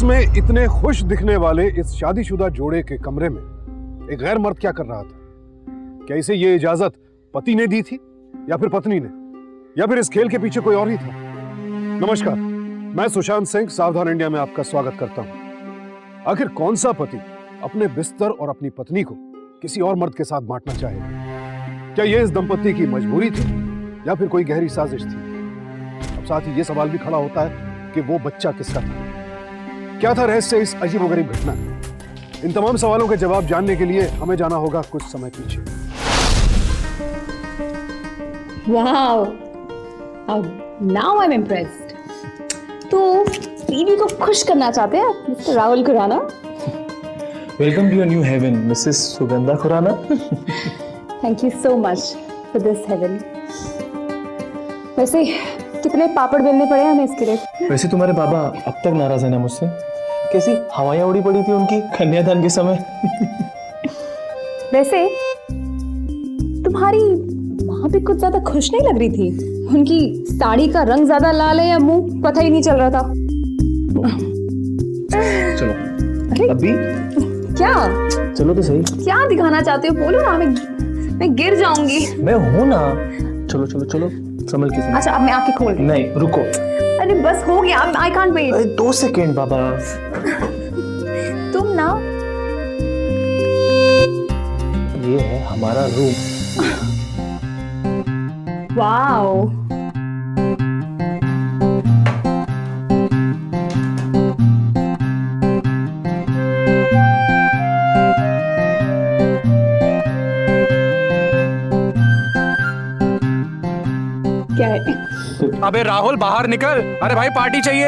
में इतने खुश दिखने वाले इस शादीशुदा जोड़े के कमरे में एक गैर मर्द क्या कर रहा था? क्या इसे ये इजाजत पति ने दी थी या फिर पत्नी ने, या फिर इस खेल के पीछे कोई और ही था? नमस्कार, मैं सुशांत सिंह सावधान इंडिया में आपका स्वागत करता हूं। आखिर कौन सा पति अपने बिस्तर और अपनी पत्नी को किसी और मर्द के साथ बांटना चाहेगा? क्या यह इस दंपति की मजबूरी थी या फिर कोई गहरी साजिश थी? अब साथ ही यह सवाल भी खड़ा होता है कि वो बच्चा किसका था? क्या था रहस्य इस अजीबोगरीब घटना? इन तमाम सवालों के जवाब जानने के लिए हमें जाना होगा कुछ समय पीछे। Wow, now I am impressed. तो बीवी को खुश करना चाहते हैं Mr Rahul Khurana? Welcome to your new heaven, Mrs Sugandha Khurana. Thank you so much for this heaven. वैसे कितने पापड़ बेलने पड़े हमें इसके लिए? वैसे तुम्हारे बाबा अब तक नाराज है ना मुझसे? कैसी हवाएं उड़ी पड़ी थी उनकी कन्यादान के समय। वैसे तुम्हारी माँ भी कुछ ज्यादा खुश नहीं लग रही थी। उनकी साड़ी का रंग ज्यादा लाल है या मुंह पता ही नहीं चल रहा था। चलो अभी क्या? चलो तो सही। क्या दिखाना चाहते हो? बोलो ना, मैं गिर जाऊंगी। मैं हूं ना। चलो चलो चलो, संभल के संभल। अच्छा, अब मैं आंखें खोल रही हूं। नहीं रुको। अरे बस हो गया, आई कांट वेट। 2 सेकेंड बाबा। तुम ना, ये है हमारा रूम। वाओ, क्या है? अबे राहुल बाहर निकल। अरे भाई पार्टी चाहिए।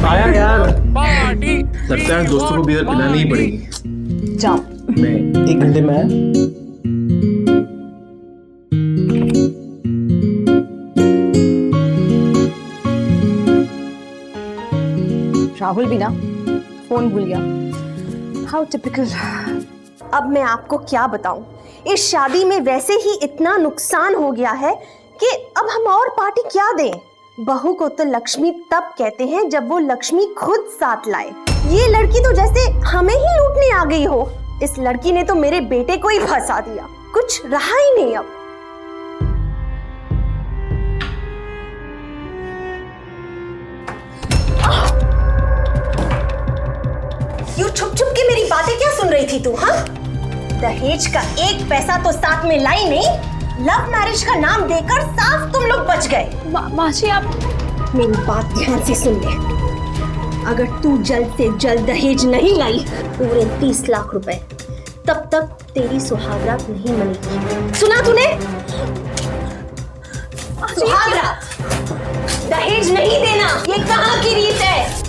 आया यार। पार्टी लगता है दोस्तों को बियर पिलानी ही पड़ेगी। जाओ। मैं 1 घंटे में आया। राहुल भी ना फोन भूल गया। How typical. अब मैं आपको क्या बताऊं, इस शादी में वैसे ही इतना नुकसान हो गया है कि अब हम और पार्टी क्या दें। बहू को तो लक्ष्मी तब कहते हैं जब वो लक्ष्मी खुद साथ लाए। ये लड़की तो जैसे हमें ही लूटने आ गई हो। इस लड़की ने तो मेरे बेटे को ही फंसा दिया, कुछ रहा ही नहीं अब। यूं छुप छुप के मेरी बातें क्या सुन रही थी तू? हाँ, दहेज का 1 पैसा तो साथ में लाई नहीं। लव मैरिज का नाम देकर साफ तुम लोग बच गए। मासी, आप मेरी बात ध्यान से सुन ले। अगर तू जल्द से जल्द दहेज नहीं लाई, पूरे 30 लाख रुपए, तब तक तेरी सुहागरात नहीं मनेगी। सुना तूने? सुहागरात, दहेज नहीं देना, ये कहाँ की रीत है?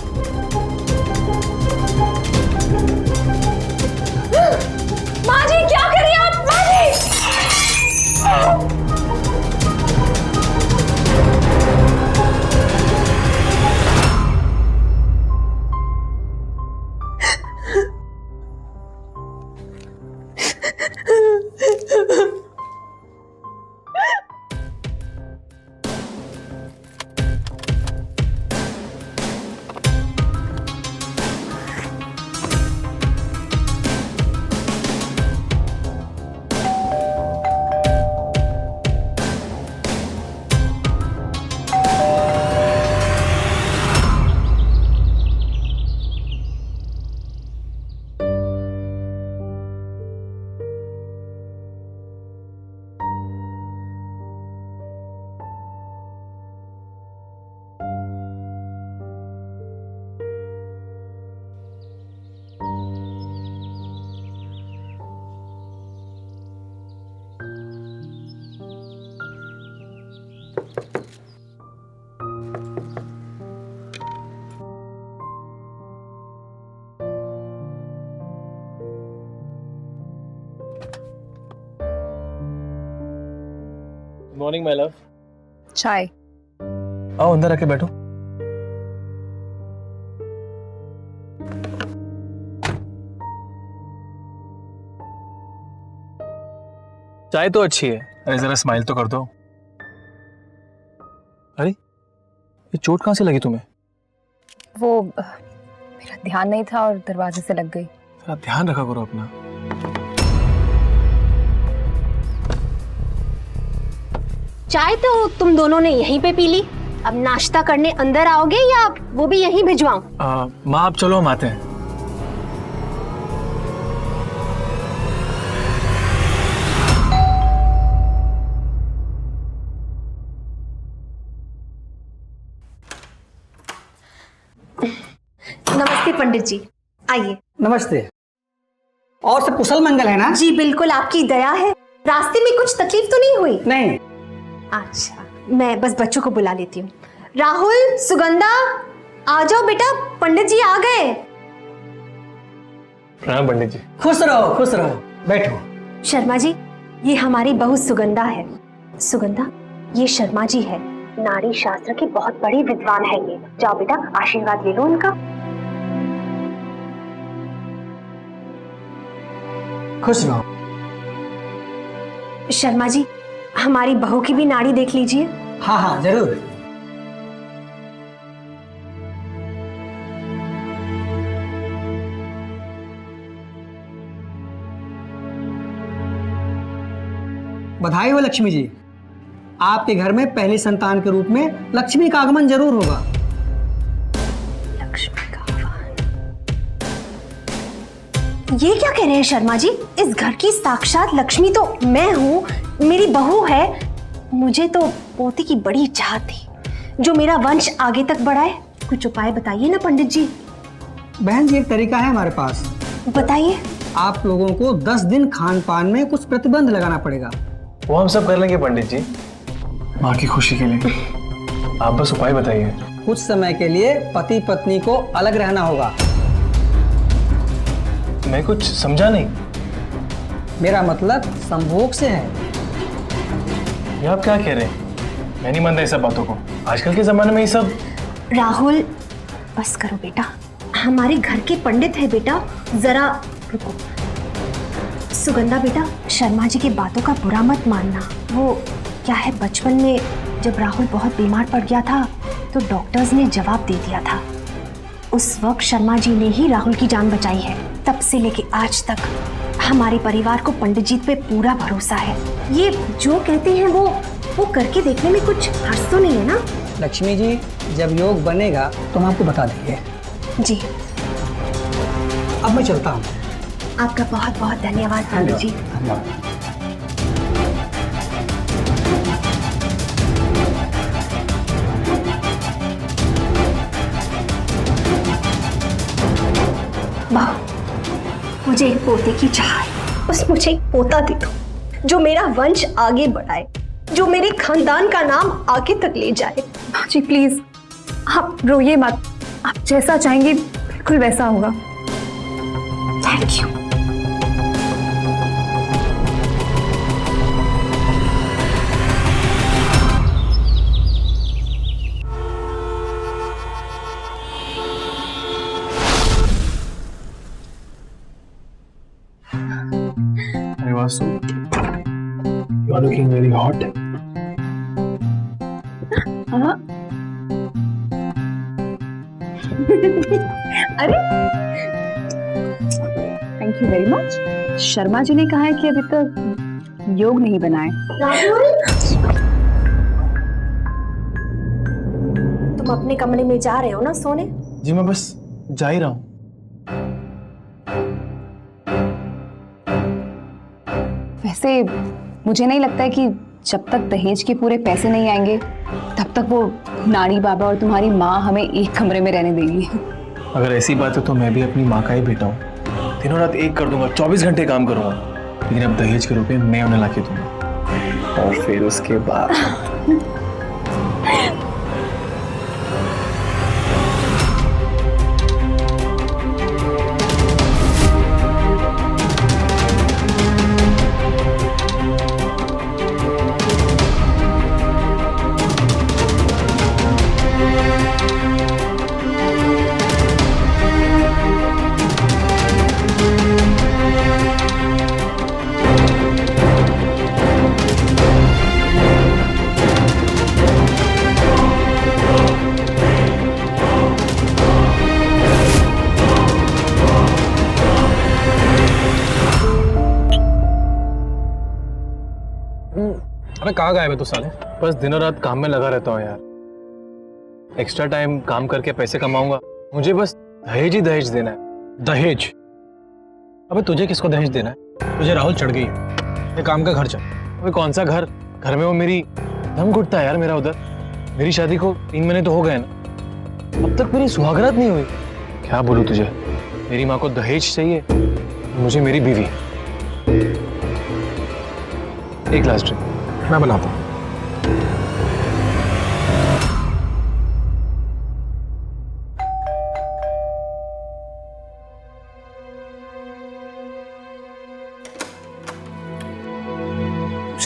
माँ जी, क्या कर रही हैं आप? माँ जी! Morning my love. चाय। आओ अंदर आके बैठो। चाय तो अच्छी है। अरे जरा स्माइल तो कर दो। अरे ये चोट कहां से लगी तुम्हें? वो मेरे ध्यान नहीं था और दरवाजे से लग गई। थोड़ा ध्यान रखा करो अपना। चाय तो तुम दोनों ने यहीं पे पी ली, अब नाश्ता करने अंदर आओगे या वो भी यहीं भिजवाऊं? माँ आप चलो, हम आते हैं। नमस्ते पंडित जी, आइए। नमस्ते। और सब कुशल मंगल है ना? जी बिल्कुल, आपकी दया है। रास्ते में कुछ तकलीफ तो नहीं हुई? नहीं। अच्छा, मैं बस बच्चों को बुला लेती हूँ। राहुल, सुगंधा, आ जाओ बेटा, पंडित जी आ गए। प्रणाम पंडित जी। खुश रहो, बैठो। शर्मा जी, ये हमारी बहू सुगंधा है। सुगंधा, ये शर्मा जी है, नारी शास्त्र के बहुत बड़े विद्वान है ये। जाओ बेटा, आशीर्वाद ले लो उनका। खुश रहो। शर्मा जी, हमारी बहू की भी नाड़ी देख लीजिए। हाँ हाँ जरूर। बधाई हो लक्ष्मी जी, आपके घर में पहली संतान के रूप में लक्ष्मी का आगमन जरूर होगा। लक्ष्मी का आह्वान। ये क्या कह रहे हैं शर्मा जी? इस घर की साक्षात लक्ष्मी तो मैं हूँ, मेरी बहू है। मुझे तो पोती की बड़ी चाहत थी, जो मेरा वंश आगे तक बढ़ाए। कुछ उपाय बताइए ना पंडित जी। बहन जी, एक तरीका है हमारे पास। बताइए। आप लोगों को 10 दिन खान पान में कुछ प्रतिबंध लगाना पड़ेगा। वो हम सब कर लेंगे पंडित जी, माँ की खुशी के लिए। आप बस उपाय बताइए। कुछ समय के लिए पति पत्नी को अलग रहना होगा। मैं कुछ समझा नहीं। मेरा मतलब संभोग से है। ये आप क्या कह रहे हैं? मैं नहीं मानता ये सब बातों को। आजकल के जमाने में ये सब। राहुल, बस करो बेटा, हमारे घर के पंडित है बेटा, जरा रुको। सुगंधा बेटा, शर्मा जी की बातों का बुरा मत मानना। वो क्या है, बचपन में जब राहुल बहुत बीमार पड़ गया था तो डॉक्टर्स ने जवाब दे दिया था। उस वक्त शर्मा जी ने ही राहुल की जान बचाई है। तब से लेके आज तक हमारे परिवार को पंडित जी पे पूरा भरोसा है। ये जो कहते हैं वो करके देखने में कुछ हर्ष तो नहीं है ना? लक्ष्मी जी, जब योग बनेगा तो हम आपको बता देंगे। जी। अब मैं चलता हूँ। आपका बहुत बहुत धन्यवाद पंडित जी। वाह, मुझे एक पोते की चाह है। बस मुझे एक पोता दे दो, जो मेरा वंश आगे बढ़ाए, जो मेरे खानदान का नाम आगे तक ले जाए। जी प्लीज, आप रोइए मत। आप जैसा चाहेंगे बिल्कुल वैसा होगा। Thank you. Hey Vasu, you are looking very hot. अरे thank you very much. Sharma ji ने कहा है कि अभी तक योग नहीं बनाए। तुम अपने कमरे में जा रहे हो ना सोने? जी मैं बस जा ही रहा हूँ। वैसे मुझे नहीं लगता है कि जब तक दहेज के पूरे पैसे नहीं आएंगे तब तक वो नाड़ी बाबा और तुम्हारी माँ हमें एक कमरे में रहने देगी। अगर ऐसी बात है तो मैं भी अपनी माँ का ही बेटा हूँ। दिनों रात एक कर दूंगा, 24 घंटे काम करूंगा, लेकिन अब दहेज के रूप में मैं उन्हें लाके दूंगा। और फिर उसके बाद अबे कहाँ गए तू साले? बस दिनों रात काम में लगा रहता हूँ यार। एक्स्ट्रा टाइम काम करके पैसे कमाऊंगा, मुझे बस दहेज ही दहेज देना है। दहेज? अबे तुझे किसको दहेज देना है? तुझे राहुल चढ़ गई है। ये काम का घर चल। अबे कौन सा घर? घर में वो मेरी दम घुटता है यार मेरा उधर। मेरी शादी को 3 महीने तो हो गए ना, अब तक मेरी सुहागरात नहीं हुई। क्या बोलूं तुझे, मेरी माँ को दहेज चाहिए, मुझे मेरी बीवी। एक ग्लास ड्रिंक मैं बनाता हूँ।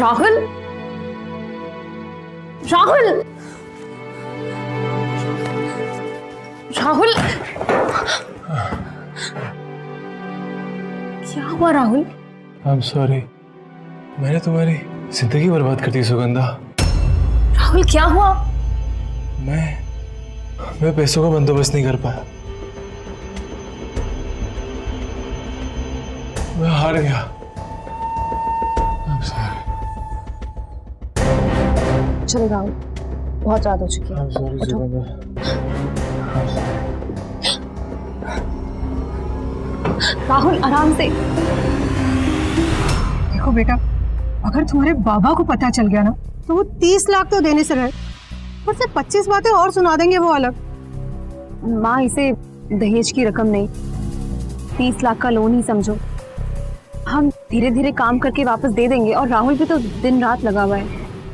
राहुल, राहुल, राहुल, क्या हुआ राहुल? आई एम सॉरी, मैंने तुम्हारी जिंदगी बर्बाद कर दी सुगंधा। राहुल क्या हुआ? मैं पैसों का बंदोबस्त नहीं कर पाया, मैं हार गया। I am sorry. चलो राहुल, बहुत रात हो चुकी है। I am sorry Sugandha. Rahul आराम से। देखो बेटा, अगर तुम्हारे बाबा को पता चल गया ना तो वो 30 लाख तो देने से रहे, पर से 25 बातें और सुना देंगे वो अलग। माँ, इसे दहेज की रकम नहीं, 30 लाख का लोन ही समझो। हम धीरे धीरे काम करके वापस दे देंगे। और राहुल भी तो दिन रात लगा हुआ है।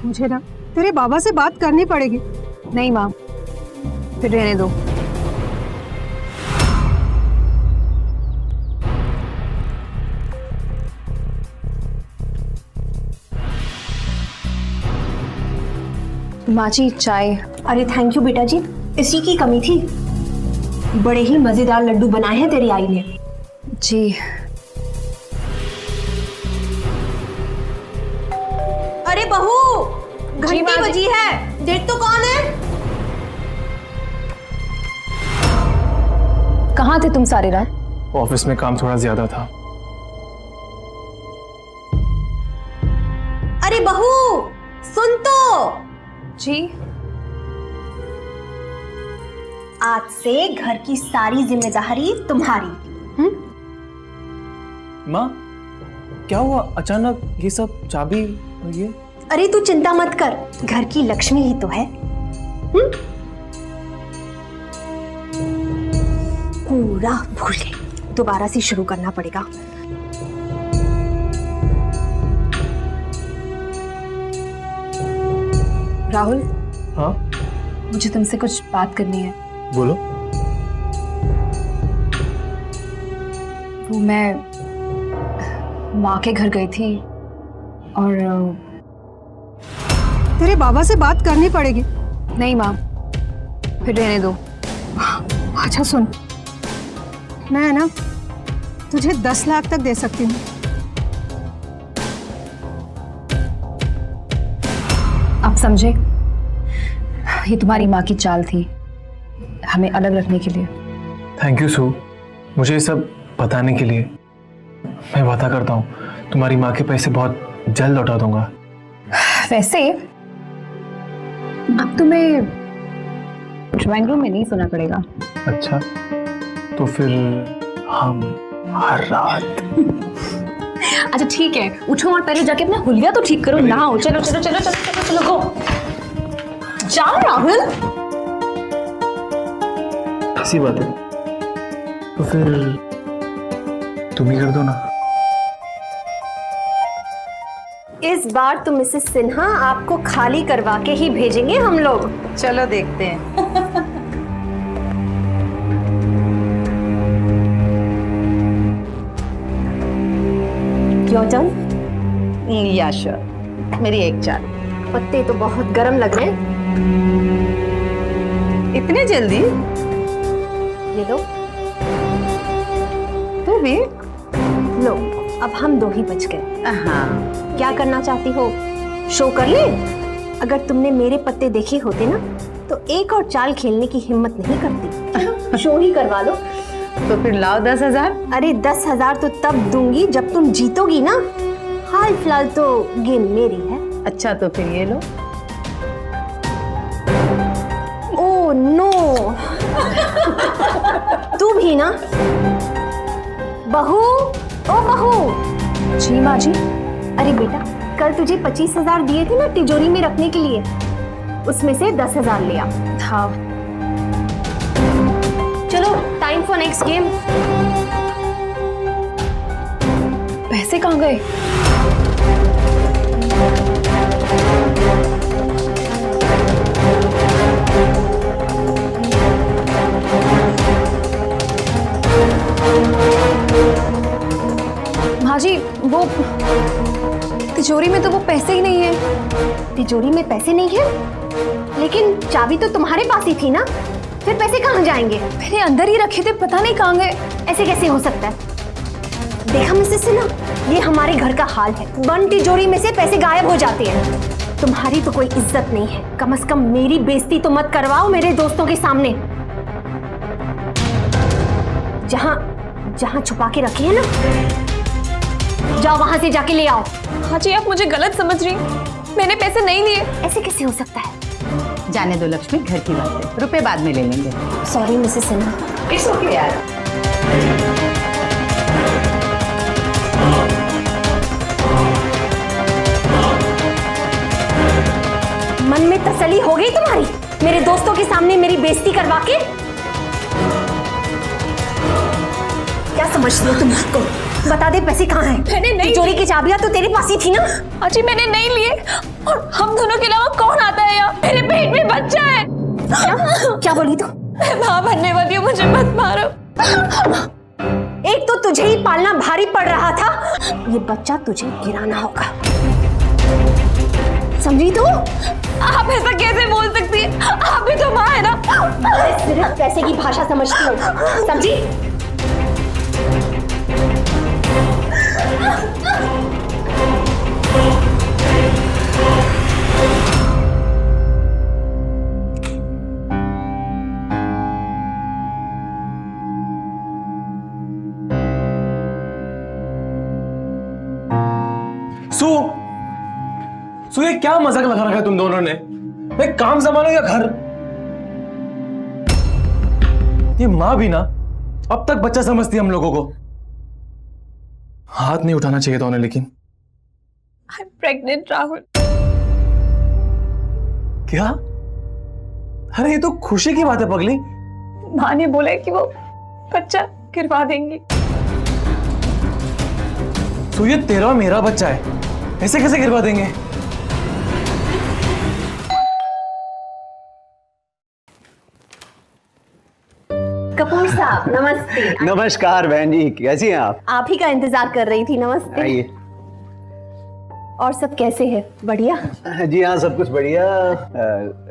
मुझे ना तेरे बाबा से बात करनी पड़ेगी। नहीं माँ, फिर रहने दो। माँ जी चाय। अरे थैंक यू बेटा जी, इसी की कमी थी। बड़े ही मजेदार लड्डू बनाए हैं तेरी आई ने। जी। अरे बहू, घंटी माँ जी। बजी है, देख तो कौन है। कहाँ थे तुम सारी रात? ऑफिस में काम थोड़ा ज्यादा था। अरे बहू सुन तो, जी। आज से घर की सारी जिम्मेदारी तुम्हारी। माँ, क्या हुआ अचानक ये सब? चाबी और ये? अरे तू चिंता मत कर, घर की लक्ष्मी ही तो है। पूरा भूल गई, दोबारा से शुरू करना पड़ेगा। राहुल, हाँ मुझे तुमसे कुछ बात करनी है। बोलो। वो मैं माँ के घर गई थी और तेरे बाबा से बात करनी पड़ेगी। नहीं माँ, फिर रहने दो। अच्छा सुन, मैं ना तुझे 10 लाख तक दे सकती हूँ। आप समझे, ये तुम्हारी माँ की चाल थी हमें अलग रखने के लिए। थैंक यू सू, मुझे ये सब बताने के लिए। मैं वादा करता हूँ तुम्हारी माँ के पैसे बहुत जल्द लौटा दूंगा। वैसे अब तुम्हें ड्राइंग रूम में नहीं सोना पड़ेगा। अच्छा, तो फिर हम हर रात। अच्छा ठीक है, उठो और पहले जाके अपना हुलिया तो ठीक करो। नहाओ, चलो चलो चलो चलो चलो चलो गो। जाओ राहुल। ऐसी बात है तो फिर तुम ही कर दो ना। इस बार तो मिसेस सिन्हा आपको खाली करवा के ही भेजेंगे हम लोग। चलो देखते हैं। क्यों जान? या श्योर, मेरी एक चाल। पत्ते तो बहुत गर्म लग रहे हैं। इतने जल्दी? ये लो। तू भी? लो, अब हम 2 ही बच गए। हाँ। क्या करना चाहती हो, शो कर ले? अगर तुमने मेरे पत्ते देखे होते ना तो एक और चाल खेलने की हिम्मत नहीं करती। शो ही करवा लो। तो फिर लाओ 10,000। अरे 10,000 तो तब दूंगी जब तुम जीतोगी ना। हाल फिलहाल तो गेम मेरी है। अच्छा तो फिर ये लो। ओ नो, तू भी ना? बहू, ओ बहू। जी माँ जी। अरे बेटा, कल तुझे 25,000 दिए थे ना तिजोरी में रखने के लिए, उसमें से 10,000 लिया। हाँ। चलो, टाइम फॉर नेक्स्ट गेम। पैसे कहाँ गए? माँ जी, वो तिजोरी में तो वो पैसे ही नहीं है। तिजोरी में पैसे नहीं है? लेकिन चाबी तो तुम्हारे पास ही थी ना, फिर पैसे कहाँ जाएंगे? मैंने अंदर ही रखे थे, पता नहीं कहाँ गए। ऐसे कैसे हो सकता है? देखा मिसेस सिन्हा, ये हमारे घर का हाल है। बंद तिजोरी में से पैसे गायब हो जाते हैं। तुम्हारी तो कोई इज्जत नहीं है, कम से कम मेरी बेइज्जती तो मत करवाओ मेरे दोस्तों के सामने। जहाँ जहाँ छुपा के रखे हैं ना, जाओ वहां से जाके ले आओ। हाँ जी, आप मुझे गलत समझ रही, मैंने पैसे नहीं लिए। ऐसे कैसे हो सकता है? जाने दो लक्ष्मी, घर की बात है, रुपए बाद में ले लेंगे। Sorry Mrs Sinha. It's okay यार। मन में तसल्ली हो गई तुम्हारी मेरे दोस्तों के सामने मेरी बेइज्जती करवा के? क्या समझती हो तुम खुद को? बता दे पैसे कहाँ हैं? मैंने नहीं। तिजोरी की चाबियां तो तेरे पास ही थी ना? अजी मैंने नहीं लिए, और हम दोनों के अलावा कौन आता है यहाँ? मेरे पेट में बच्चा है। क्या बोली तू? मैं माँ बनने वाली हूँ, मुझे मत मारो। एक तो तुझे ही पालना भारी पड़ रहा था, ये बच्चा तुझे गिराना होगा, समझी तू? आप ऐसा कैसे बोल सकती है? आप भी तो माँ है ना। सिर्फ पैसे की भाषा समझती हो, समझी? सु ये क्या मजाक लगा रखा है तुम दोनों ने? मैं काम संभालो या घर? ये माँ भी ना अब तक बच्चा समझती है हम लोगों को। हाथ नहीं उठाना चाहिए था उन्हें, लेकिन आई एम प्रेग्नेंट राहुल। क्या? अरे ये तो खुशी की बात है पगली। माँ ने बोला कि वो बच्चा गिरवा देंगी। तो ये तेरा और मेरा बच्चा है, ऐसे कैसे गिरवा देंगे? कपूर साहब नमस्ते। नमस्कार बहन जी, कैसी हैं आप? आप ही का इंतजार कर रही थी। नमस्ते। आइए। और सब कैसे हैं? बढ़िया? जी हाँ, सब कुछ बढ़िया।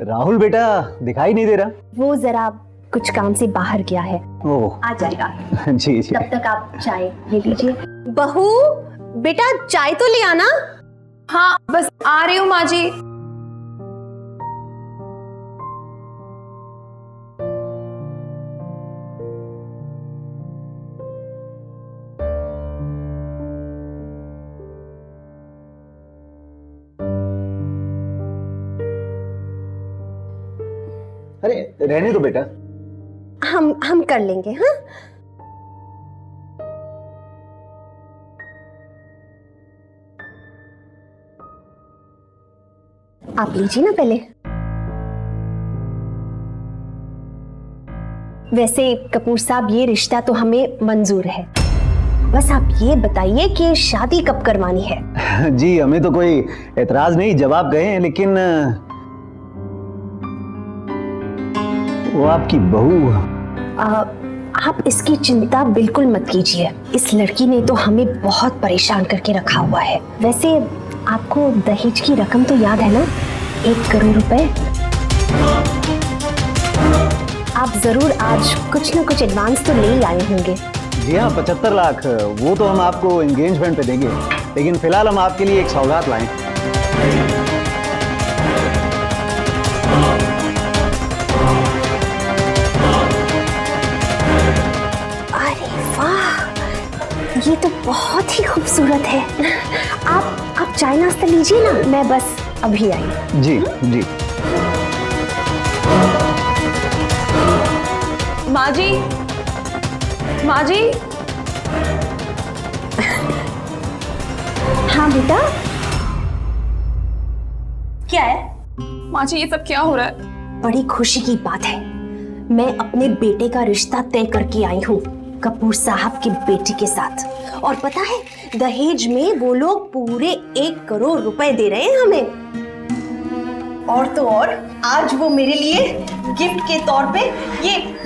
राहुल बेटा दिखाई नहीं दे रहा। वो जरा कुछ काम से बाहर गया है, ओह आ जाएगा। जी जी। तब तक आप चाय ले लीजिए। बहू बेटा चाय तो ले आना। हाँ बस आ रही हूँ माँ जी। अरे रहने दो बेटा। हम कर लेंगे। हाँ आप लीजिए ना पहले। वैसे कपूर साहब ये रिश्ता तो हमें मंजूर है, बस आप ये बताइए कि शादी कब करवानी है? जी हमें तो कोई एतराज नहीं, जब आप गए हैं, लेकिन वो आपकी बहू। आप इसकी चिंता बिल्कुल मत कीजिए। इस लड़की ने तो हमें बहुत परेशान करके रखा हुआ है। वैसे आपको दहेज की रकम तो याद है ना, 1 करोड़ रुपए। आप जरूर आज कुछ ना कुछ एडवांस तो ले ही आए होंगे। जी हाँ, 75 लाख, वो तो हम आपको एंगेजमेंट पे देंगे, लेकिन फिलहाल हम आपके लिए एक सौगात लाएं। ये तो बहुत ही खूबसूरत है। आप चाय नाश्ता लीजिए ना, मैं बस अभी आई। जी जी। माँ जी, माँ जी। हाँ बेटा, क्या है? माँ जी, ये सब क्या हो रहा है? बड़ी खुशी की बात है, मैं अपने बेटे का रिश्ता तय करके आई हूँ कपूर साहब के बेटी के साथ। और पता है, दहेज में वो लोग पूरे 1 करोड़ रुपए दे रहे हैं हमें। और तो और आज वो मेरे लिए गिफ्ट के तौर पे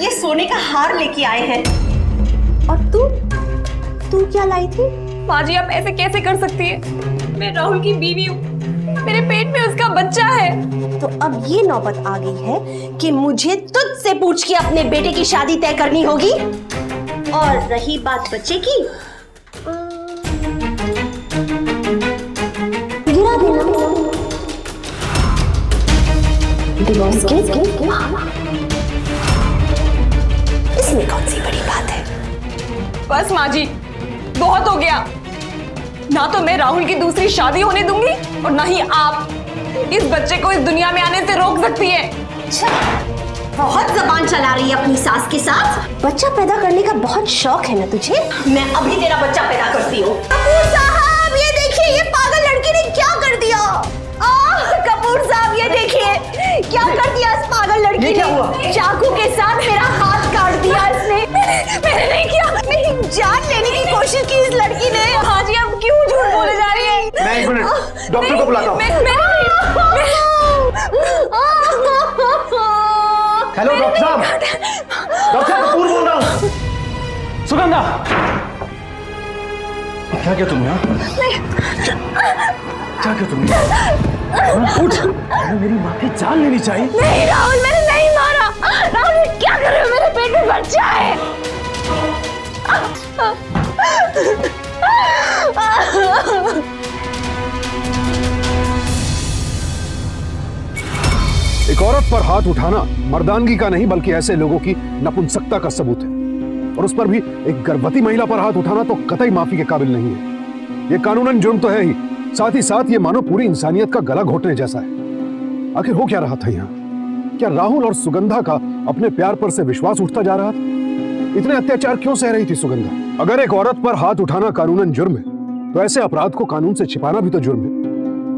ये सोने का हार लेके आए हैं। और तू क्या लाई थी? माँ जी, आप ऐसे कैसे कर सकती है? मैं राहुल की बीवी हूँ, मेरे पेट में उसका बच्चा है। तो अब ये नौबत आ गई है कि मुझे तुझसे पूछ के अपने बेटे की शादी तय करनी होगी। और रही बात बच्चे की, गिरा देना डिवोर्स केस इसमें कौन सी बड़ी बात है? बस माँ जी, बहुत हो गया। ना तो मैं राहुल की दूसरी शादी होने दूंगी और ना ही आप इस बच्चे को इस दुनिया में आने से रोक सकती है। अच्छा, बहुत जबान चला रही है अपनी सास के साथ। बच्चा पैदा करने का बहुत शौक है ना तुझे? मैं अभी तेरा बच्चा पैदा करती हूँ। कपूर साहब, ये देखिए, ये पागल लड़की ने क्या कर दिया। कपूर साहब, ये देखिए क्या कर दिया इस पागल लड़की ने। चाकू के साथ मेरा हाथ काट दिया इसने। मैंने नहीं किया, मेरी जान लेने की कोशिश की इस लड़की ने। हाँ जी, अब क्यों झूठ बोले जा रही है? मैं 1 मिनट डॉक्टर को बुलाता हूँ। हेलो डॉक्टर साहब, डॉक्टर कपूर बोल रहा हूँ। सुगंधा, क्या किया तुमने? क्या किया तुमने? उठ, मेरी माँ की जान लेनी चाहिए। नहीं राहुल, मैंने नहीं मारा। राहुल, क्या कर रहे हो? मेरे पेट में बच्चा है। एक औरत पर हाथ उठाना मर्दानगी का नहीं बल्कि ऐसे लोगों की नपुंसकता का सबूत है। और उस पर भी एक गर्भवती महिला पर हाथ उठाना तो कतई माफी के काबिल नहीं है। ये कानूनन जुर्म तो है ही, साथ ही साथ ये मानो पूरी इंसानियत का गला घोटने जैसा है। आखिर हो क्या रहा था यहाँ? क्या राहुल और सुगंधा का अपने प्यार पर से विश्वास उठता जा रहा था? इतने अत्याचार क्यों सह रही थी सुगंधा? अगर एक औरत पर हाथ उठाना कानूनन जुर्म है तो ऐसे अपराध को कानून से छिपाना भी तो जुर्म है।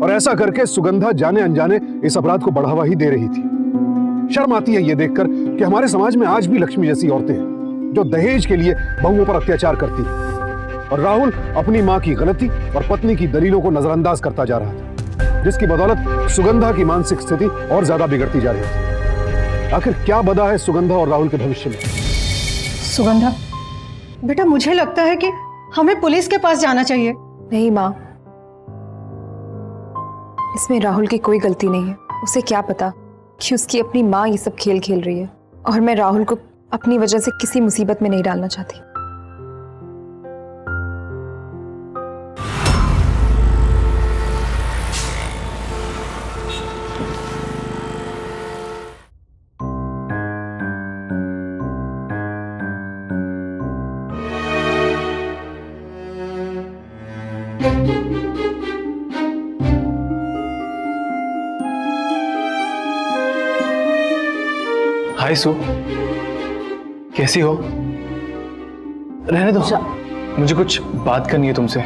और ऐसा करके सुगंधा जाने अनजाने इस अपराध को बढ़ावा ही दे रही थी। शर्म आती है ये देखकर कि हमारे समाज में आज भी लक्ष्मी जैसी औरतें हैं जो दहेज के लिए बहुओं पर अत्याचार करती हैं। और राहुल अपनी मां की गलती और पत्नी की दलीलों को नजरअंदाज करता जा रहा था, जिसकी बदौलत सुगंधा की मानसिक स्थिति और ज्यादा बिगड़ती जा रही थी। आखिर क्या बदा है सुगंधा और राहुल के भविष्य में? सुगंधा बेटा, मुझे लगता है कि हमें पुलिस के पास जाना चाहिए। नहीं माँ, इसमें राहुल की कोई गलती नहीं है। उसे क्या पता कि उसकी अपनी माँ ये सब खेल खेल रही है। और मैं राहुल को अपनी वजह से किसी मुसीबत में नहीं डालना चाहती। हाय सू, कैसी हो? रहने दो, मुझे कुछ बात करनी है तुमसे।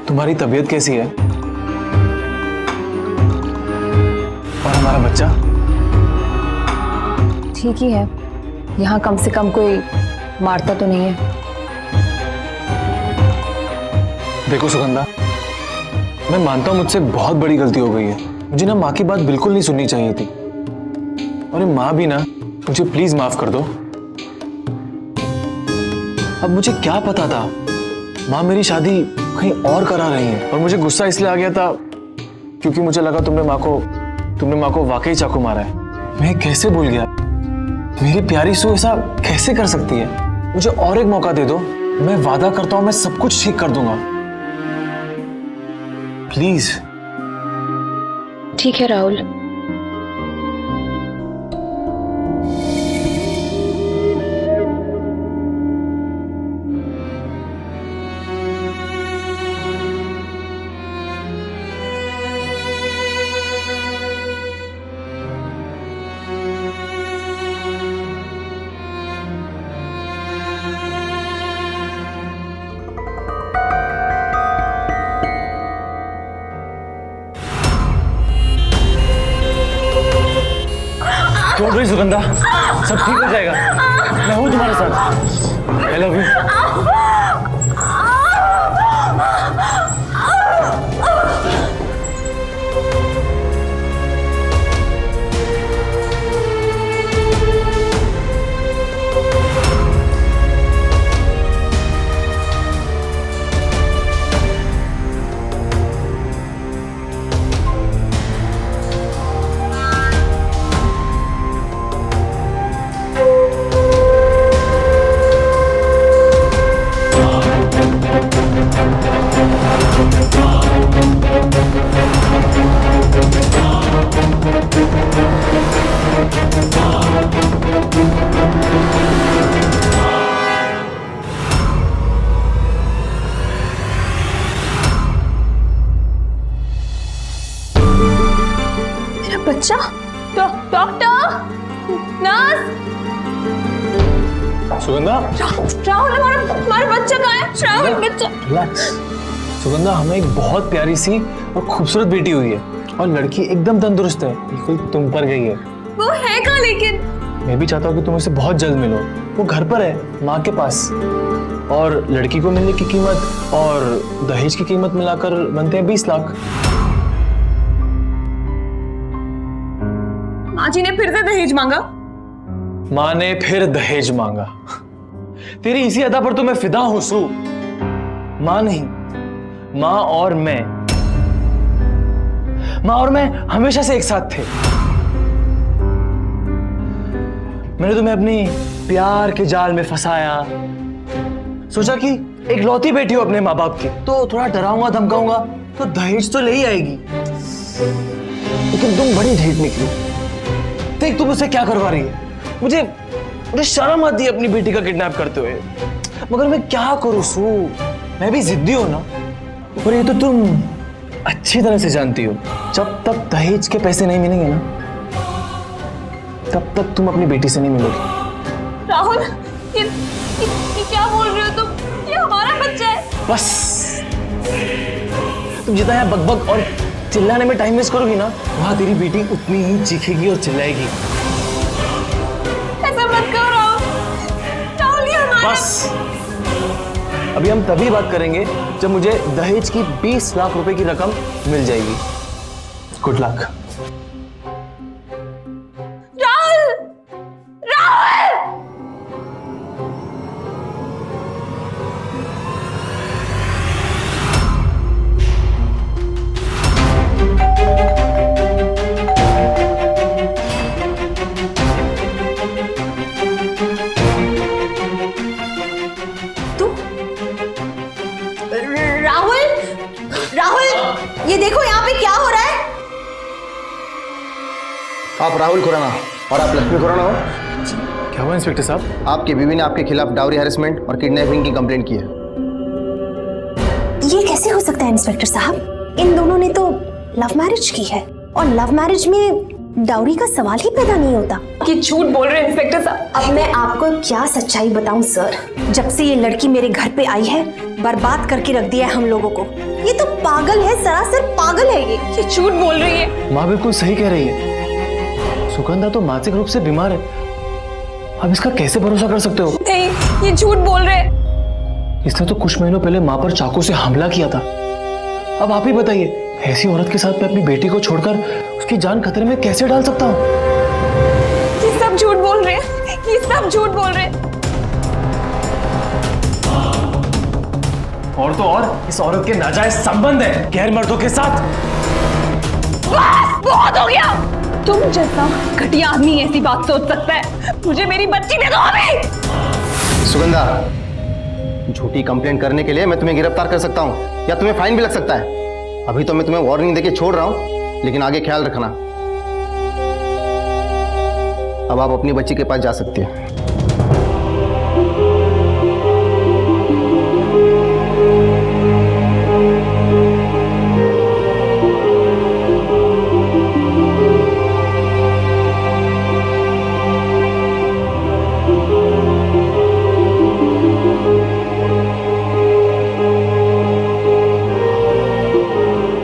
तुम्हारी तबीयत कैसी है? और हमारा बच्चा? ठीक ही है। यहाँ कम से कम कोई मारता तो नहीं है। देखो सुगंधा, मैं मानता हूं मुझसे बहुत बड़ी गलती हो गई है। मुझे ना माँ की बात बिल्कुल नहीं सुननी चाहिए थी। और माँ भी ना, मुझे प्लीज माफ कर दो। अब मुझे क्या पता था माँ मेरी शादी कहीं और करा रही है। और मुझे गुस्सा इसलिए आ गया था क्योंकि मुझे लगा तुमने माँ को वाकई चाकू मारा है। मैं कैसे भूल गया? मेरी प्यारी सू ऐसा कैसे कर सकती है? मुझे और एक मौका दे दो, मैं वादा करता हूं मैं सब कुछ ठीक कर दूंगा। प्लीज। ठीक है राहुल, डोंट वरी सुगंधा, सब ठीक हो जाएगा। मैं हूँ तुम्हारे साथ। I love you. बच्चा, डॉक्टर, नर्स, सुगंधा, राहुल, हमारा बच्चा कहाँ है? राहुल, बच्चा। रिलैक्स। सुगंधा, हमें एक बहुत प्यारी सी और खूबसूरत बेटी हुई है और लड़की एकदम तंदुरुस्त है, बिल्कुल तुम पर गई है। वो है कहाँ लेकिन? मैं भी चाहता हूँ कि तुम उससे बहुत जल्द मिलो। वो घर पर है, माँ के पास। और लड़की को मिलने की कीमत और दहेज की कीमत मिलाकर बनते हैं 20 लाख। माँ जी ने फिर से दहेज मांगा। माँ ने फिर दहेज मांगा। तेरी इसी अदा पर तो मैं फिदा हूं सू। माँ नहीं, माँ और मैं हमेशा से एक साथ थे। मैंने तुम्हें अपनी प्यार के जाल में फंसाया। सोचा कि एक लौती बेटी हो अपने माँ बाप की, तो थोड़ा डराऊंगा धमकाऊंगा तो दहेज तो ले ही आएगी। लेकिन तुम बड़ी ढीठ निकली। देख तुम उससे क्या करवा रही है। मुझे शर्म आती है अपनी बेटी का किडनैप करते हुए, मगर मैं क्या करूं सू। मैं भी जिद्दी हूं ना, और ये तो तुम अच्छी तरह से जानती हो। जब तक दहेज के पैसे नहीं मिलेंगे ना, तब तक तुम अपनी बेटी से नहीं मिलोगी। राहुल, ये क्या बोल रहे हो तुम? ये हमारा बच्चा है। बस तुम जितना यहाँ बकबक और चिल्लाने में टाइम वेस्ट करोगी ना, वहां तेरी बेटी उतनी ही चीखेगी और चिल्लाएगी। ऐसा मत करो राहुल। राहुल, ये हमारा। बस अभी हम तभी बात करेंगे जब मुझे दहेज की 20 लाख रुपए की रकम मिल जाएगी। Good luck. राहुल, राहुल। ये देखो यहाँ पे क्या हो रहा है। आप राहुल खुराना और आप लक्ष्मी खुराना हो? क्या हुआ इंस्पेक्टर साहब? आपकी बीवी ने आपके खिलाफ डाउरी हैरेसमेंट और किडनैपिंग की कंप्लेंट की है। ये कैसे हो सकता है इंस्पेक्टर साहब? इन दोनों ने तो लव मैरिज की है और लव मैरिज में डाउरी का सवाल ही पैदा नहीं होता। कि झूठ बोल रहे हैं इंस्पेक्टर साहब। अब मैं आपको क्या सच्चाई बताऊं सर? जब से ये लड़की मेरे घर पे आई है, बर्बाद करके रख दिया है हम लोगों को। ये तो पागल है, सरासर पागल है ये झूठ बोल रही है। माँ बिल्कुल सही कह रही है। सुगंधा तो मानसिक रूप से बीमार है। अब इसका कैसे भरोसा कर सकते हो? नहीं, ये झूठ बोल रहे हैं। इसने तो कुछ महीनों पहले माँ पर चाकू से हमला किया था। अब आप ही बताइए, ऐसी औरत के साथ मैं अपनी बेटी को छोड़कर उसकी जान खतरे में कैसे डाल सकता हूँ? ये सब झूठ बोल रहे हैं। ये सब झूठ बोल रहे हैं। और तो और इस औरत के नाजायज संबंध है गैर मर्दों के साथ। बस, बहुत हो गया। तुम जैसा घटिया आदमी ऐसी बात सोच सकता है? मुझे मेरी बच्ची दे दो अभी। सुगंधा, झूठी कंप्लेंट करने के लिए मैं तुम्हें गिरफ्तार कर सकता हूँ या तुम्हें फाइन भी लग सकता है। अभी तो मैं तुम्हें वार्निंग देके छोड़ रहा हूँ, लेकिन आगे ख्याल रखना। अब आप अपनी बच्ची के पास जा सकती हैं।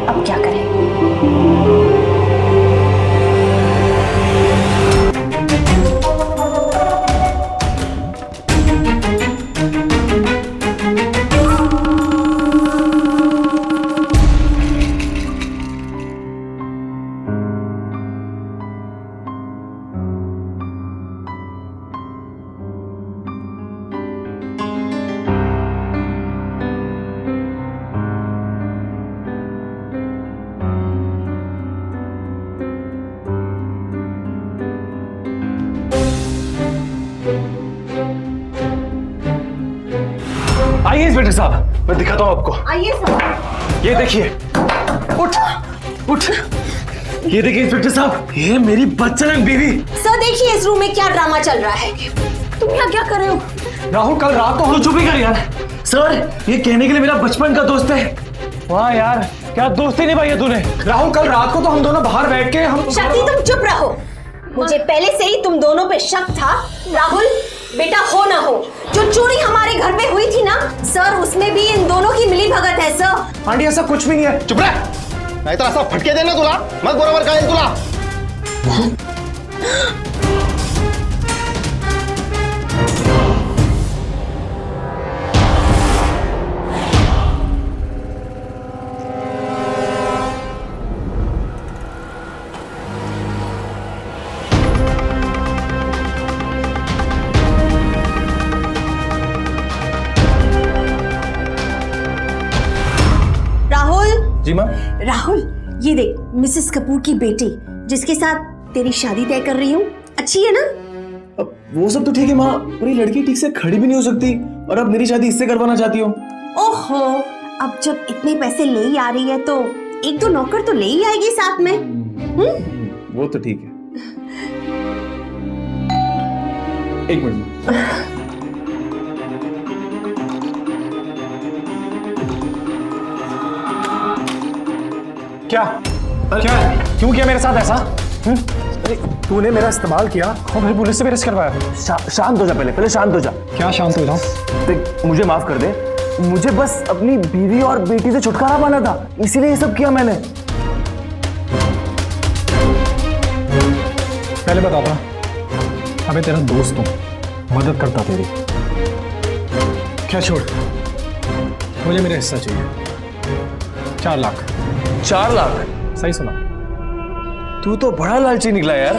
अब क्या करें? इंस्पेक्टर साहब, मैं दिखाता हूँ आपको। आइए सर। ये देखिए, उठ। ये देखिए इंस्पेक्टर साहब, ये मेरी बच्चन बीवी। सर देखिए इस रूम में क्या ड्रामा चल रहा है। तुम यहाँ क्या कर रहे हो? राहुल कल रात को हम चुप ही कर यार। सर ये कहने के लिए मेरा बचपन का दोस्त है। वाह यार, क्या दोस्ती निभाई है तूने। राहुल कल रात को तो हम दोनों बाहर बैठ के हम शक्ति तुम चुप रहो। मुझे पहले से ही तुम दोनों पे शक था। राहुल बेटा हो ना हो, जो चोरी हमारे घर में हुई थी ना सर, उसमें भी इन दोनों की मिली भगत है सर। आंटी ऐसा कुछ भी नहीं है। चुप रह, नहीं तो ऐसा फटके देना तुला, मत बराबर का तुला। जी मैम। राहुल ये देख, मिसेस कपूर की बेटी जिसके साथ तेरी शादी तय कर रही हूँ, अच्छी है ना? अब वो सब तो ठीक है माँ, पर ये लड़की ठीक से खड़ी भी नहीं हो सकती, और अब मेरी शादी इससे करवाना चाहती हो। ओहो, अब जब इतने पैसे ले ही आ रही है तो एक दो नौकर तो ले ही आएगी साथ में। वो तो ठीक है। एक मिनट। क्या क्यों किया मेरे साथ ऐसा? अरे तूने मेरा इस्तेमाल किया और फिर पुलिस से भी अरेस्ट करवाया। शांत हो जा, पहले शांत हो जा। क्या शांत हो जाऊं? देख मुझे माफ कर दे, मुझे बस अपनी बीवी और बेटी से छुटकारा पाना था, इसीलिए ये सब किया मैंने। पहले बताता, अबे तेरा दोस्त हूं, मदद करता तेरी। क्या छोड़, मुझे मेरा हिस्सा चाहिए। 4 लाख। 4 लाख? सही सुना। तू तो बड़ा लालची निकला यार।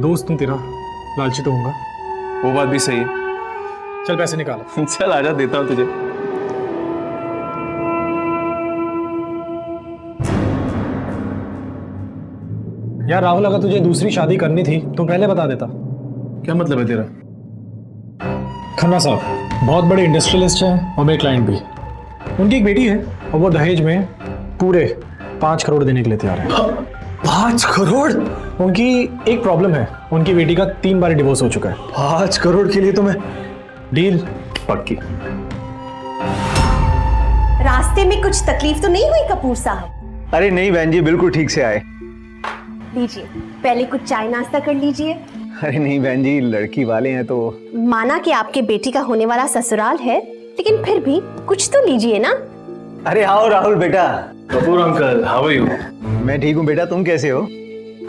दोस्त हूं तेरा, लालची तो होऊंगा। वो बात भी सही है। चल पैसे निकाल। चल आजा, देता हूं तुझे। यार राहुल, अगर तुझे दूसरी शादी करनी थी तो पहले बता देता। क्या मतलब है तेरा? खन्ना साहब बहुत बड़े इंडस्ट्रियलिस्ट हैं और मेरे क्लाइंट भी। उनकी एक बेटी है और वो दहेज में पूरे 5 करोड़ देने के लिए तैयार है। 5 करोड़? उनकी एक प्रॉब्लम है, उनकी बेटी का 3 बार डिवोर्स हो चुका है। 5 करोड़ के लिए तो मैं डील पक्की। रास्ते में कुछ तकलीफ तो नहीं हुई कपूर साहब? अरे नहीं बहन जी, बिल्कुल ठीक से आए। लीजिए, पहले कुछ चाय नाश्ता कर लीजिए। अरे नहीं बहन जी, लड़की वाले हैं तो। माना कि आपके बेटी का होने वाला ससुराल है, लेकिन फिर भी कुछ तो लीजिए ना। अरे आओ राहुल बेटा। Kapoor uncle, how are you? मैं ठीक हूँ बेटा, तुम कैसे हो?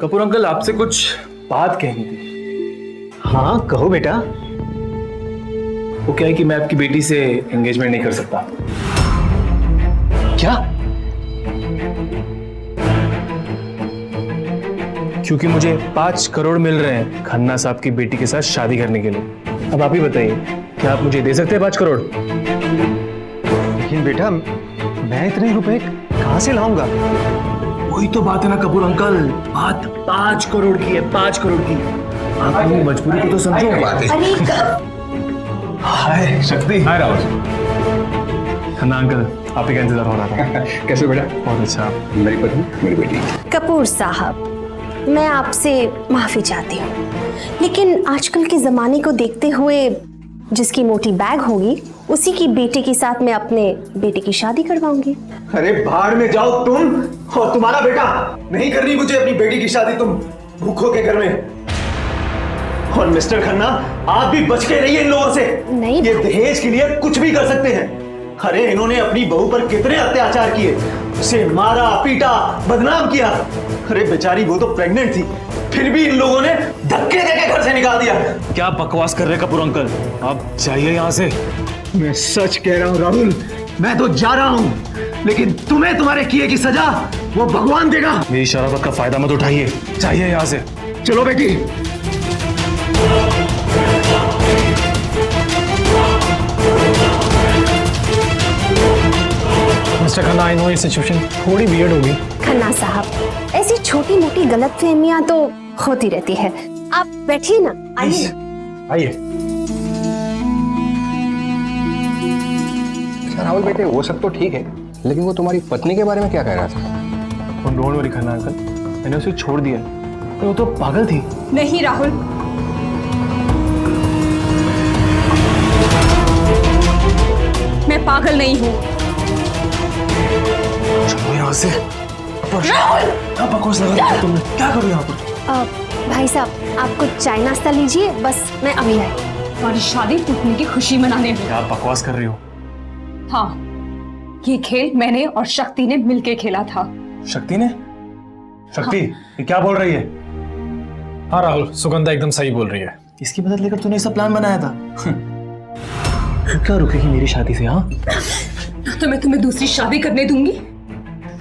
कपूर अंकल, आपसे कुछ बात कहनी थी। हाँ कहो बेटा। वो क्या है कि मैं आपकी बेटी से एंगेजमेंट नहीं कर सकता। क्या? क्योंकि मुझे 5 करोड़ मिल रहे हैं खन्ना साहब की बेटी के साथ शादी करने के लिए। अब आप ही बताइए, क्या आप मुझे दे सकते हैं 5 करोड़? लेकिन बेटा मैं इतने रुपए कहाँ से लाऊंगा? वही तो बात है ना कपूर अंकल, बात 5 करोड़ की है, 5 करोड़ की। आप अपनी मजबूरी को तो समझो। अरे हाय शक्ति। हाय राहुल। खन्ना अंकल, आप ही का इंतजार हो रहा था। कैसे बेटा? बहुत अच्छा। मेरी पत्नी, मेरी बेटी। कपूर साहब, मैं आपसे माफी चाहती हूँ, लेकिन आजकल के जमाने को देखते हुए जिसकी मोटी बैग होगी उसी की बेटे के साथ मैं अपने बेटे की शादी करवाऊंगी। अरे बाहर में जाओ तुम और तुम्हारा बेटा। नहीं करनी मुझे अपनी बेटी की शादी तुम भूखों के घर में। और मिस्टर खन्ना, आप भी बच के रहिए इन लोगों से। नहीं, ये दहेज के लिए कुछ भी कर सकते हैं। अरे इन्होंने अपनी बहू पर कितने अत्याचार किए, उसे मारा पीटा बदनाम किया। अरे बेचारी वो तो प्रेग्नेंट थी, फिर भी इन लोगों ने धक्के देके घर से निकाल दिया। क्या बकवास कर रहे कपूर अंकल, आप जाइए यहाँ से। मैं सच कह रहा हूँ राहुल, मैं तो जा रहा हूँ, लेकिन तुम्हें तुम्हारे किए की सजा वो भगवान देगा। मेरी शराफत का फायदा मत उठाइए, जाइए यहाँ से। चलो बेटी। मिस्टर खन्ना, आई नो ये सिचुएशन थोड़ी वियर्ड होगी। खन्ना साहब, ऐसी छोटी मोटी गलतफहमियां तो होती रहती है। आप बैठिए ना, आइए। आइए। राहुल बेटे वो सब तो ठीक है, लेकिन वो तुम्हारी पत्नी के बारे में क्या कह रहा था? डोंट वरी खन्ना अंकल, मैंने उसे छोड़ दिया। वो तो पागल थी। नहीं राहुल, मैं पागल नहीं हूँ। चलो यहाँ से। क्या बकवास लगा रही हो तुमने? क्या करो यहाँ पर? भाई साहब आपको चाय नाश्ता लीजिए, बस मैं अभी आई। हमारी शादी टूटने की खुशी मनाने में। क्या बकवास कर रही हो? हाँ, ये खेल मैंने और शक्ति ने मिलके खेला था। शक्ति ने? शक्ति ये क्या बोल रही है? हाँ राहुल, सुगंधा एकदम सही बोल रही है। इसकी मदद लेकर तूने ऐसा प्लान बनाया था? तू क्या रुकेगी मेरी शादी से? हाँ, ना तो मैं तुम्हें दूसरी शादी करने दूंगी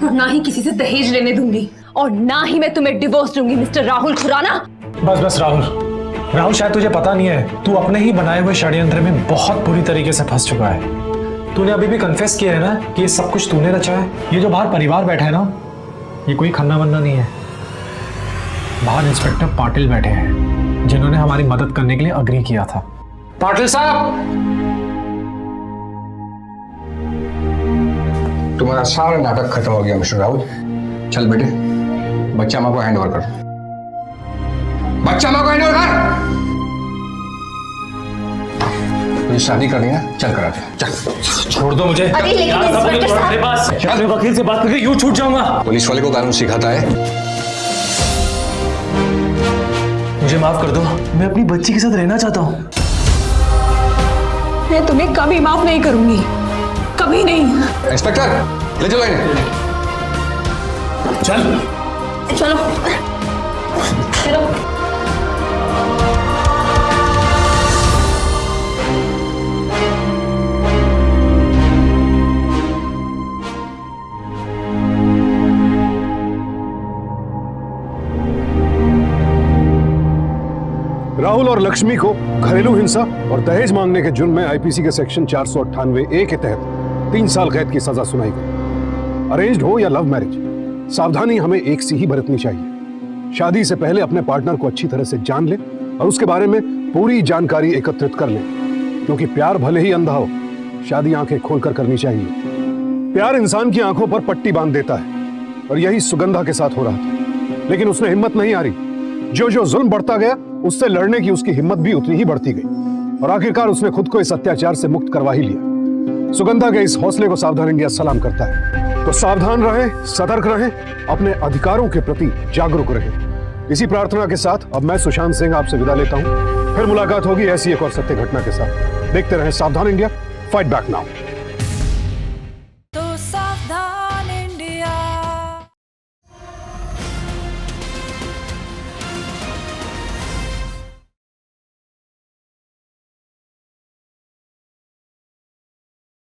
और ना ही किसी से दहेज लेने दूंगी, और ना ही मैं तुम्हें डिवोर्स दूंगी मिस्टर राहुल खुराना। बस बस राहुल, शायद तुझे पता नहीं है, तू अपने ही बनाए हुए षड्यंत्र में बहुत बुरी तरीके से फंस चुका है। तूने अभी भी कन्फेस किया है ना कि ये सब कुछ तूने रचा है। ये जो बाहर परिवार बैठा है ना, ये कोई खन्ना बन्ना नहीं है। बाहर इंस्पेक्टर पाटिल बैठे हैं, जिन्होंने हमारी मदद करने के लिए अग्री किया था। पाटिल साहब, तुम्हारा सारा नाटक खत्म हो गया मिस्टर राहुल। चल बेटे, बच्चा माँ को हैंड ओवर कर। बच्चा माँ को हैंड ओवर कर। तुझे शादी करनी है, चल कराते हैं, चल। छोड़ दो मुझे। अरे लेकिन इंस्पेक्टर साहब, मैं वकील से बात करके यूं छूट जाऊंगा? पुलिस वाले को कानून सिखाता है। मुझे माफ कर दो, मैं अपनी बच्ची के साथ रहना चाहता हूँ। मैं तुम्हें कभी माफ नहीं करूंगी, कभी नहीं। इंस्पेक्टर ले चलो इन्हें। चल चलो चलो। राहुल और लक्ष्मी को घरेलू हिंसा और दहेज मांगने के जुर्म में आईपीसी के सेक्शन 498A के तहत 3 साल कैद की सजा सुनाई गई। अरेंज्ड हो या लव मैरिज, सावधानी हमें एक सी ही बरतनी चाहिए। शादी से पहले अपने पार्टनर को अच्छी तरह से जान ले और उसके बारे में पूरी जानकारी एकत्रित कर ले, क्योंकि प्यार भले ही अंधा हो, शादी आंखें खोलकर करनी चाहिए। प्यार इंसान की आंखों पर पट्टी बांध देता है, और यही सुगंधा के साथ हो रहा था। लेकिन उसने हिम्मत नहीं हारी। जो जो जुल्म बढ़ता गया, उससे लड़ने की उसकी हिम्मत भी उतनी ही बढ़ती गई, और आखिरकार उसने खुद को इस अत्याचार से मुक्त करवा ही लिया। सुगंधा के इस हौसले को सावधान इंडिया सलाम करता है। तो सावधान रहें, सतर्क रहें, अपने अधिकारों के प्रति जागरूक रहें। इसी प्रार्थना के साथ अब मैं सुशांत सिंह आपसे विदा लेता हूं। फिर मुलाकात होगी ऐसी एक और सत्य घटना के साथ। देखते रहें सावधान इंडिया, फाइट बैक नाउ।